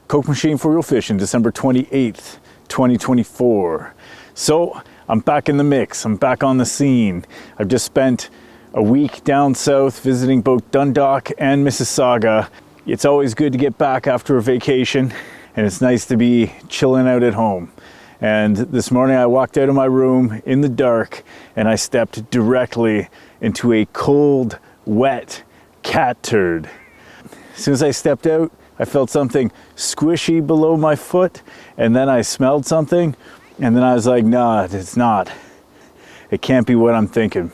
Coke Machine for Real Fishing, December 28th, 2024. So I'm back in the mix. I'm back on the scene. I've just spent a week down south visiting both Dundalk and Mississauga. It's always good to get back after a vacation, and it's nice to be chilling out at home. And this morning I walked out of my room in the dark and I stepped directly into a cold, wet cat turd. As soon as I stepped out, I felt something squishy below my foot, and then I smelled something, and then I was like, nah, it's not. It can't be what I'm thinking.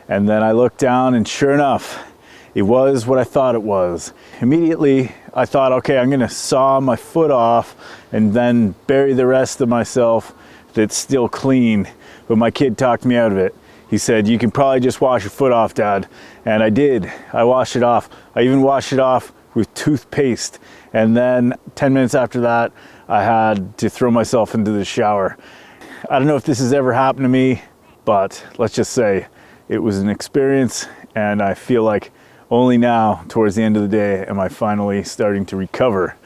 And then I looked down, and sure enough, it was what I thought it was. Immediately, I thought, okay, I'm gonna saw my foot off and then bury the rest of myself that's still clean. But my kid talked me out of it. He said, you can probably just wash your foot off, Dad. And I did. I washed it off. I even washed it off with toothpaste. And then 10 minutes after that, I had to throw myself into the shower. I don't know if this has ever happened to me, but let's just say it was an experience, and I feel like only now, towards the end of the day, am I finally starting to recover.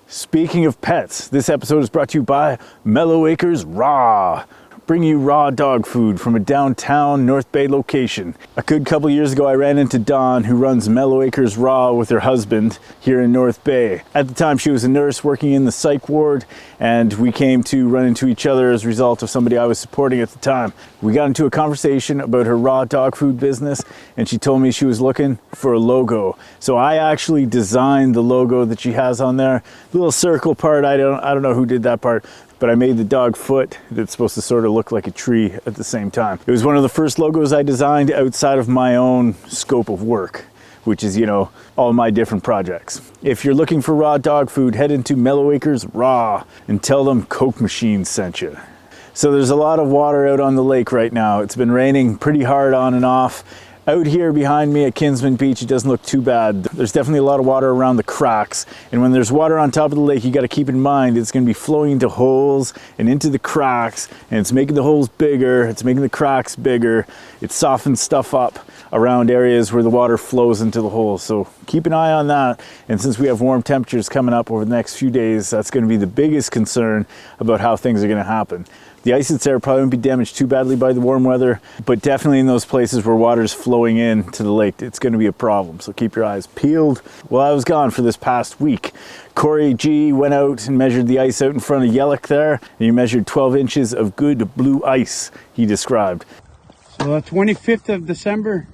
Speaking of pets, this episode is brought to you by Mellow Acres Raw. Bring you raw dog food from a downtown North Bay location. A good couple years ago, I ran into Dawn, who runs Mellow Acres Raw with her husband here in North Bay. At the time, she was a nurse working in the psych ward, and we came to run into each other as a result of somebody I was supporting at the time. We got into a conversation about her raw dog food business, and she told me she was looking for a logo. So I actually designed the logo that she has on there. The little circle part, I don't know who did that part, but I made the dog foot that's supposed to sort of look like a tree at the same time. It was one of the first logos I designed outside of my own scope of work, which is, you know, all my different projects. If you're looking for raw dog food, head into Mellow Acres Raw and tell them Coke Machine sent you. So there's a lot of water out on the lake right now. It's been raining pretty hard on and off. Out here behind me at Kinsman Beach, it doesn't look too bad. There's definitely a lot of water around the cracks. And when there's water on top of the lake, you got to keep in mind it's going to be flowing into holes and into the cracks. And it's making the holes bigger. It's making the cracks bigger. It softens stuff up around areas where the water flows into the holes. So keep an eye on that. And since we have warm temperatures coming up over the next few days, that's going to be the biggest concern about how things are going to happen. The ice that's there probably won't be damaged too badly by the warm weather, but definitely in those places where water is flowing into the lake, it's going to be a problem. So keep your eyes peeled. Well, I was gone for this past week. Corey G went out and measured the ice out in front of Yellock there, and he measured 12 inches of good blue ice, he described. So 25th of December,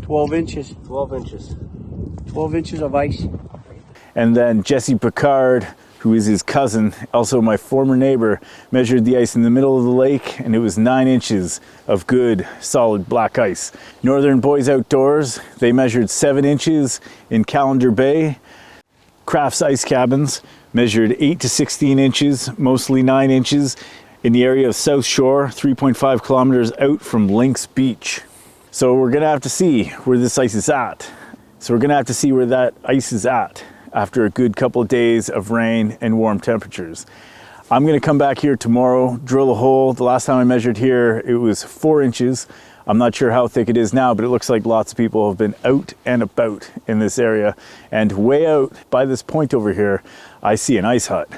12 inches. 12 inches. 12 inches of ice. And then Jesse Picard, who is his cousin, also my former neighbor, measured the ice in the middle of the lake, and it was 9 inches of good, solid black ice. Northern Boys Outdoors, they measured 7 inches in Calendar Bay. Crafts Ice Cabins measured 8 to 16 inches, mostly 9 inches, in the area of South Shore, 3.5 kilometers out from Lynx Beach. So we're gonna have to see where this ice is at. So we're gonna have to see where that ice is at after a good couple of days of rain and warm temperatures. I'm gonna come back here tomorrow, drill a hole. The last time I measured here, it was 4 inches. I'm not sure how thick it is now, but it looks like lots of people have been out and about in this area. And way out by this point over here, I see an ice hut.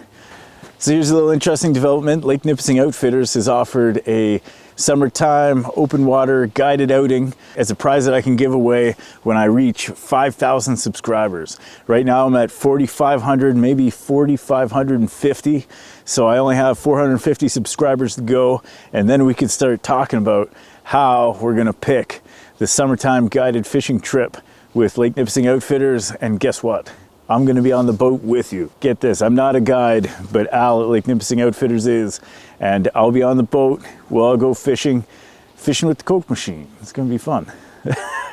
So here's a little interesting development. Lake Nipissing Outfitters has offered a summertime open water guided outing as a prize that I can give away when I reach 5,000 subscribers. Right now I'm at 4,500, maybe 4,550. So I only have 450 subscribers to go, and then we can start talking about how we're gonna pick the summertime guided fishing trip with Lake Nipissing Outfitters. And guess what? I'm gonna be on the boat with you. Get this, I'm not a guide, but Al at Lake Nipissing Outfitters is, and I'll be on the boat. We'll all go fishing with the Coke Machine. It's gonna be fun.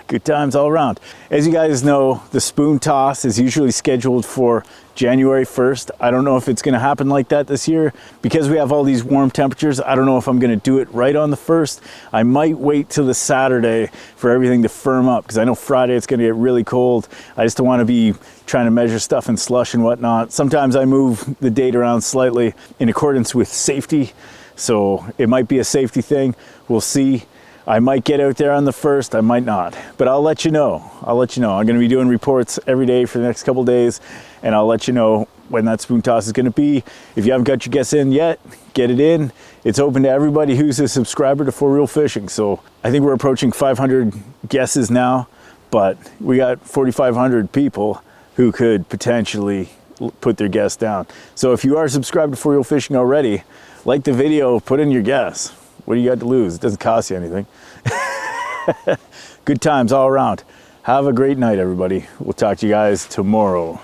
Good times all around. As you guys know, the spoon toss is usually scheduled for January 1st. I don't know if it's gonna happen like that this year. Because we have all these warm temperatures, I don't know if I'm gonna do it right on the 1st. I might wait till the Saturday for everything to firm up, because I know Friday it's gonna get really cold. I just don't wanna be trying to measure stuff in slush and whatnot. Sometimes I move the date around slightly in accordance with safety. So it might be a safety thing. We'll see. I might get out there on the 1st, I might not, but I'll let you know. I'm gonna be doing reports every day for the next couple days, and I'll let you know when that spoon toss is going to be. If you haven't got your guess in yet, get it in. It's open to everybody who's a subscriber to For Real Fishing. So I think we're approaching 500 guesses now, but we got 4,500 people who could potentially put their guess down. So if you are subscribed to For Real Fishing already, like the video, put in your guess. What do you got to lose? It doesn't cost you anything. Good times all around. Have a great night, everybody. We'll talk to you guys tomorrow.